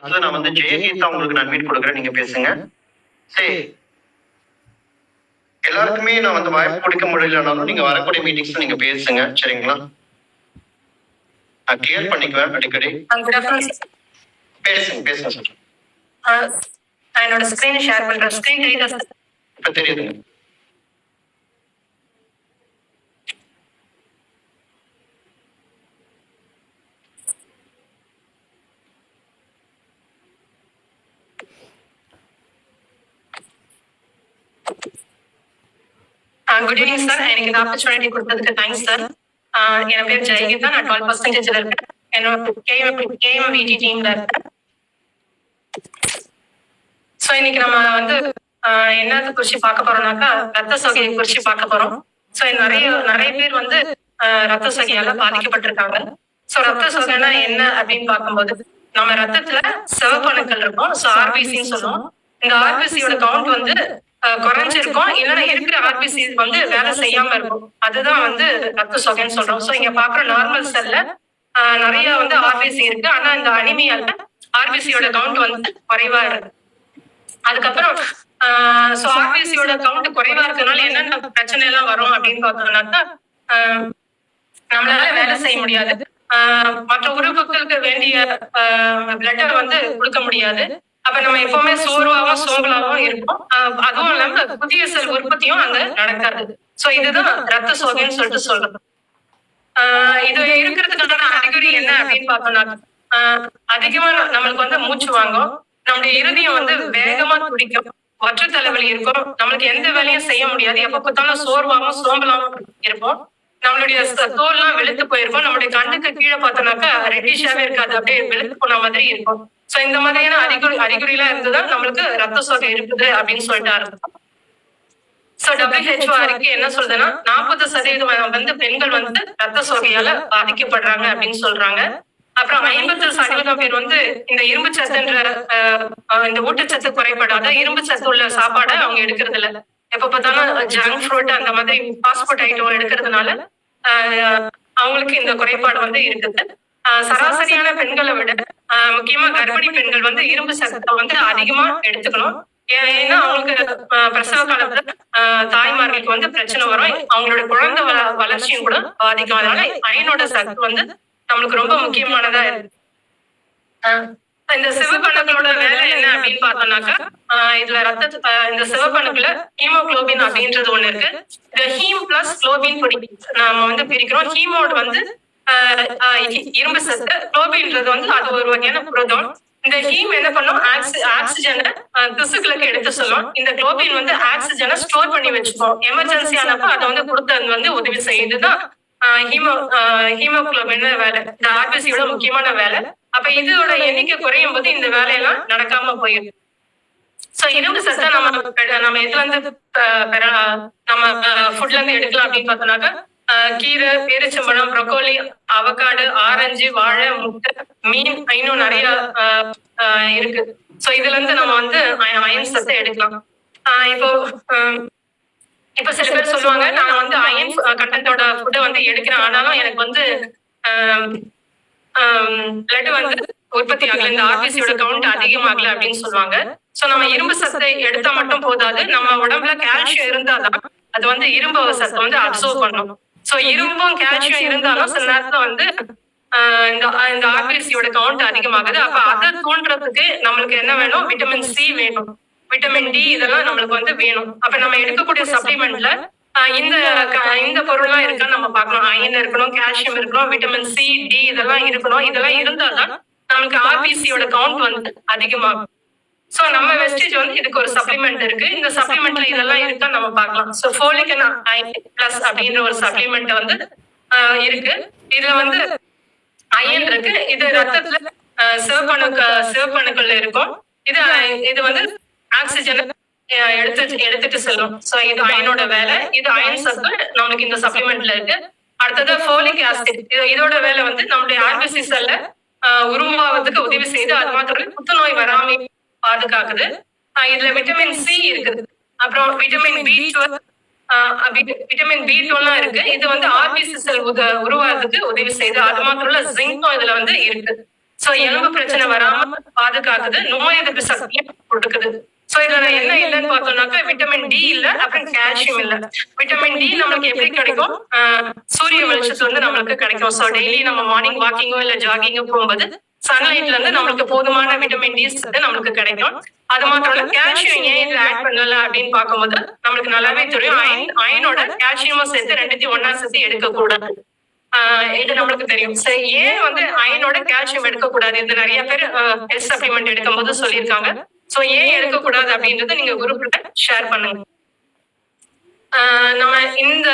அடுத்து நான் வந்து ஜெயகீதா உங்களுக்கு நான் மீட் கொடுக்குறேன், நீங்க பேசுங்க. சரி, எல்லாருக்குமே நான் வந்து வாய்ப்பு கொடுக்க முடியலனாலும் நீங்க வரக்கூடிய மீட்டிங்ஸ் நீங்க பேசுங்க, சரிங்களா? நான் கிளியர் பண்ணிக்குவேன் அடிக்கடி. பேசுங்க பேசுங்க சார். என்னோட ஸ்கிரீன் ஷேர் பண்றேன். ஸ்கிரீன் தெரியுதா சார்? இப்ப தெரியுதுங்க. Good evening sir. எனக்கு இந்த ஆப்பர்ச்சுனிட்டி கொடுத்ததுக்கு தேங்க்ஸ் சார். என் பேர் ஜெயகீதா. நான் 12% இருக்கேன். என்னோட கேஎம்விடி டீம்ல இருக்கேன். ஸோ இன்னைக்கு நம்ம வந்து என்னது குறிச்சு பார்க்க போறோம்னாக்கா ரத்த சோகையை குறிச்சு பார்க்க போறோம். ஸோ நிறைய பேர் வந்து ரத்த சோகையால பாதிக்கப்பட்டிருக்காங்க. ஸோ ரத்த சோகைனா என்ன அப்படின்னு பார்க்கும்போது நம்ம ரத்தத்துல சிவப்பணுக்கள் இருக்கும். ஸோ ஆர்பிசின்னு சொல்லுவோம். இந்த ஆர்பிசியோட கவுண்ட் வந்து குறைஞ்சிருக்கும், இல்லைன்னா இருக்கிற ஆர்பிசி வந்து வேலை செய்யாம இருக்கும். அதுதான் வந்து ரத்த சோகைன்னு சொல்றோம். ஸோ இங்க பாக்குற நார்மல் செல்ல நிறைய வந்து ஆர்பிசி இருக்கு. ஆனா இந்த அனிமியால ஆர்பிசியோட கவுண்ட் வந்து குறைவா இருக்கு. அதுக்கப்புறம் ஆர்பிசியோட கவுண்ட் குறைவா இருக்கனால என்னென்ன பிரச்சனை எல்லாம் வரும் அப்படின்னு பார்த்தோம்னாக்கா நம்மளால வேலை செய்ய முடியாது. மற்ற உறுப்புகளுக்கு வேண்டிய பிளட்டை வந்து கொடுக்க முடியாது. அப்ப நம்ம எப்பவுமே சோர்வாகவும் சோம்பலாகவும் இருப்போம். அதுவும் இல்லாம புதிய செல் உற்பத்தியும் அங்க நடக்காது. சோ இதுதான் ரத்த சோகைன்னு சொல்லிட்டு சொல்றோம். இது இருக்கிறதுக்கான அறிகுறி என்ன அப்படின்னு பார்த்தோம்னா அதிகமா நம்மளுக்கு வந்து மூச்சு வாங்கும், நம்மளுடைய இருதயம் வந்து வேகமா துடிக்கும், வற்று தலைவலி இருக்கும், நம்மளுக்கு எந்த வேலையும் செய்ய முடியாது, எப்ப பார்த்தாலும் சோர்வாகவும் சோம்பலாகவும் இருப்போம், நம்மளுடைய தோல் எல்லாம் வெளுத்து போயிருக்கும், நம்மளுடைய கண்ணுக்கு கீழே பார்த்தோம்னாக்கா ரெட்டிஷாவே இருக்காது, அப்படியே வெளுத்து போன மாதிரி இருக்கும். சோ இந்த மாதிரியான அறிகுறி எல்லாம் இருந்துதான் நம்மளுக்கு ரத்த சோகை இருக்குது அப்படின்னு சொல்லிட்டு ஆரம்பிக்கும். சோ WHO அறிக்கை என்ன சொல்றதுன்னா 40% வந்து பெண்கள் வந்து ரத்த சோகையால பாதிக்கப்படுறாங்க அப்படின்னு சொல்றாங்க. அப்புறம் 50% பேர் வந்து இந்த இரும்பு சத்துன்ற இந்த ஊட்டச்சத்து குறைபாடாத இரும்பு சத்து உள்ள சாப்பாடை அவங்க எடுக்கிறது இல்ல. எப்ப பார்த்தாலும் ஜங்க் ஃப்ரூட் அந்த மாதிரி ஃபாஸ்ட் ஃபுட் ஐட்டம் எடுக்கிறதுனால அவங்களுக்கு இந்த குறைபாடு வந்து இருக்குது. சராசரியான பெண்களை விட முக்கியமா கர்ப்பிணி பெண்கள் வந்து இரும்பு சத்தை வந்து அதிகமா எடுத்துக்கணும். ஏன்னா அவங்களுக்கு பிரசவ காலத்துல தாய்மார்களுக்கு வந்து பிரச்சனை வரும், அவங்களோட குழந்தை வளர்ச்சியும் கூட பாதிக்கும். அதனால அயனோட சத்து வந்து நம்மளுக்கு ரொம்ப முக்கியமானதா இருக்கு. இந்த சிவப்பணுக்களோட வேலை என்ன அப்படின்னு பார்த்தோம்னாக்கா இதுல இந்த சிவப்பணுக்குல ஹீமோகுளோபின் அப்படின்றது ஒண்ணு இருக்கு. இந்த ஹீம் பிளஸ் குளோபின் பொடி நாம வந்து பிரிக்கிறோம். ஹீமோடு வந்து இரும்பு சத்து, குளோபின்றது வந்து அது ஒரு வகையான புரதம். இந்த ஹீம் என்ன பண்ணும், ஆக்சிஜனை திசுக்களுக்கு எடுத்து சொல்லும். இந்த குளோபின் வந்து ஆக்சிஜனை ஸ்டோர் பண்ணி வச்சுக்கோம். எமர்ஜென்சி ஆனப்ப அதை வந்து கொடுத்தது வந்து உதவி செய்யுதுதான் ஹீமோகுளோபின் வேலை, இந்த ஆர்பிசியோட முக்கியமான வேலை. அப்ப இதோட எண்ணிக்கை குறையும் போது இந்த வேலையெல்லாம் நடக்காம போயிடும். சோ இரும்பு சத்தை நம்ம எதுல இருந்து நம்ம ஃபுட்ல இருந்து எடுக்கலாம் அப்படின்னு பார்த்தோம்னாக்கா கீரை, பேரிச்சம்பழம், ப்ரொக்கோலி, அவகாடு, ஆரஞ்சு, வாழை, முட்டை, மீன், இன்னும் நிறைய இருக்கு. சோ இதுல இருந்து நம்ம வந்து அயன் சத்தை எடுக்கலாம். இப்ப சில பேர் சொல்லுவாங்க, நான் வந்து அயன் கண்டென்ட்டோட ஃபுட்டை வந்து எடுக்கிறேன், ஆனாலும் எனக்கு வந்து பிளட் வந்து உற்பத்தி ஆகல, இந்த ஆர்பிசியோட கவுண்ட் அதிகமாகல அப்படின்னு சொல்லுவாங்க. சோ நம்ம இரும்பு சத்தை எடுத்தா மட்டும் போதாது, நம்ம உடம்புல கால்சியம் இருந்தாதான் அது வந்து இரும்பு சத்தை வந்து அப்சர்வ் பண்ணும். சோ இரும்பும் கால்சியம் இருந்தாலும் சில நேரத்துல வந்து இந்த ஆர்பிசியோட கவுண்ட் அதிகமாகுது. அப்ப அதை தோன்றதுக்கு நம்மளுக்கு என்ன வேணும், விட்டமின் சி வேணும், விட்டமின் டி இதெல்லாம் நம்மளுக்கு வந்து வேணும். அப்ப நம்ம எடுக்கக்கூடிய சப்ளிமெண்ட்ல இந்த பொருள்லாம் இருக்கான்னு நம்ம பார்க்கணும். அயன் இருக்கணும், கால்சியம் இருக்கணும், விட்டமின் சி, டி இதெல்லாம் இருக்கணும். இதெல்லாம் இருந்தாதான் நமக்கு ஆர்பிசியோட கவுண்ட் வந்து அதிகமாகும். சோ நம்ம வெஸ்டேஜ் வந்து இதுக்கு ஒரு சப்ளிமெண்ட் இருக்கு. இந்த சப்ளிமெண்ட்ல இதெல்லாம் இருக்கா நம்ம பார்க்கலாம். சோ ஃபோலிக் அயன் பிளஸ் அப்படின்ற ஒரு சப்ளிமெண்ட் வந்து இருக்கு. இதுல வந்து அயன் இருக்கு. இது ரத்தத்துல சிவப்பணுக்கள் இருக்கும். இது வந்து ஆக்சிஜன் எடுத்துட்டு செல்லும். சோ இது அயனோட வேலை. இது அயன் சத்து நம்மளுக்கு இந்த சப்ளிமெண்ட்ல இருக்கு. அடுத்தது ஃபோலிக் ஆசிட். இதோட வேலை வந்து நம்மளுடைய ஆர்பிசி செல்ல உருவாவதுக்கு உதவி செய்து, அது மாத்திரம் புத்துநோய் வராம பாதுகாக்குது. இதுல விட்டமின் சி இருக்குது. அப்புறம் விட்டமின் B12 எல்லாம் இருக்கு. இது வந்து ஆர்பிசி செல் உருவாகிறதுக்கு உதவி செய்யுது. அது மாத்திரம் இல்ல ஜிங்கும் இதுல வந்து இருக்கு. சோ எலும்பு பிரச்சனை வராம பாதுகாக்குது, நோய் எதிர்ப்பு சக்தியை கொடுக்குது. சோ இதுல என்ன இல்லைன்னு பார்த்தோம்னாக்கா விட்டமின் டி இல்ல, அப்புறம் கால்சியம் இல்ல. விட்டமின் டி நம்மளுக்கு எப்படி கிடைக்கும்? சூரிய வெளிச்சத்துல இருந்து நம்மளுக்கு கிடைக்கும். சோ டெய்லி நம்ம மார்னிங் வாக்கிங்கோ இல்ல ஜாகிங்கோ போகும்போது சன்லைட்ல இருந்து நம்மளுக்கு போதுமான விட்டமின் டி நம்மளுக்கு கிடைக்கும். அது மாத்திரம் இல்ல, கால்சியம் ஏன் இதுல ஆட் பண்ணல அப்படின்னு பார்க்கும்போது நம்மளுக்கு நல்லாவே தெரியும். அயனோட கால்சியமும் சேர்த்து ரெண்டுத்தையும் ஒன்னா சேர்த்து எடுக்க கூடாது. இது நம்மளுக்கு தெரியும். சரி, ஏன் வந்து அயனோட கால்சியம் எடுக்க கூடாது? இது நிறைய பேர் ஹெல்த் சப்ளிமெண்ட் எடுக்கும் போது சொல்லியிருக்காங்க. சோ ஏன் எடுக்கக்கூடாது அப்படின்றத நீங்க குரூப்ல ஷேர் பண்ணுங்க. நம்ம இந்த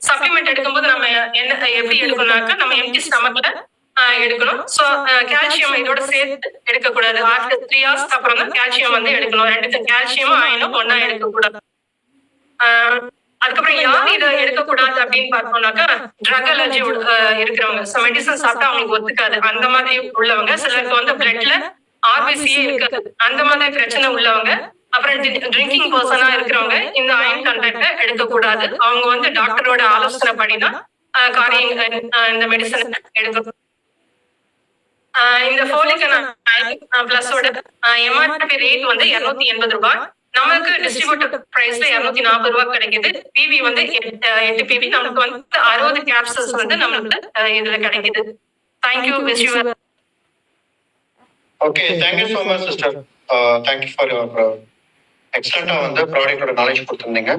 சப்ளிமெண்ட் எடுக்கும்போது நம்ம என்ன எப்படி எடுக்கணும்னாக்கா நம்ம எம்டி ஸ்டமக்ல எடுக்கணும். சோ கால்சியம் இதோட சேர்த்து எடுக்கக்கூடாது. ஆஃப்டர் 3 hours அப்புறம் தான் கால்சியம் வந்து எடுக்கணும். ரெண்டு கால்சியமும் அயனும் ஒன்னா எடுக்கக்கூடாது. அதுக்கப்புறம் யார் இதை எடுக்கக்கூடாது அப்படின்னு பார்த்தோம்னாக்கா ட்ரக் அலர்ஜி இருக்கிறவங்க. சோ மெடிசன் சாப்பிட்டா அவங்களுக்கு ஒத்துக்காது அந்த மாதிரி உள்ளவங்க, சிலருக்கு வந்து பிளட்ல ஆர்பிசியே இருக்காது அந்த மாதிரி பிரச்சனை உள்ளவங்க, அப்புறம் ட்ரிங்கிங் பர்சனா இருக்கிறவங்க இந்த அயன் கண்டென்ட்டை எடுக்கக்கூடாது. அவங்க வந்து டாக்டரோட ஆலோசனை படிதான் இந்த மெடிசன் எடுக்கணும். இந்த ஃபோலிக் பிளஸோட எம்ஆர்பி ரேட் வந்து 280 ரூபாய். நமக்கு டிஸ்ட்ரிபியூட்டர் பிரைஸ்ல 240 ரூபாய் கிடைக்குது. பிவி வந்து 8 பிவி. நமக்கு வந்து 60 கேப்சூல்ஸ் வந்து நம்மளுக்கு இதுல கிடைக்குது. Thank you. Wish you. Okay, thank you so much sister. Thank you for your எக்ஸலண்டா வந்து ப்ராடக்டோட நாலேஜ் கொடுத்துருந்தீங்க.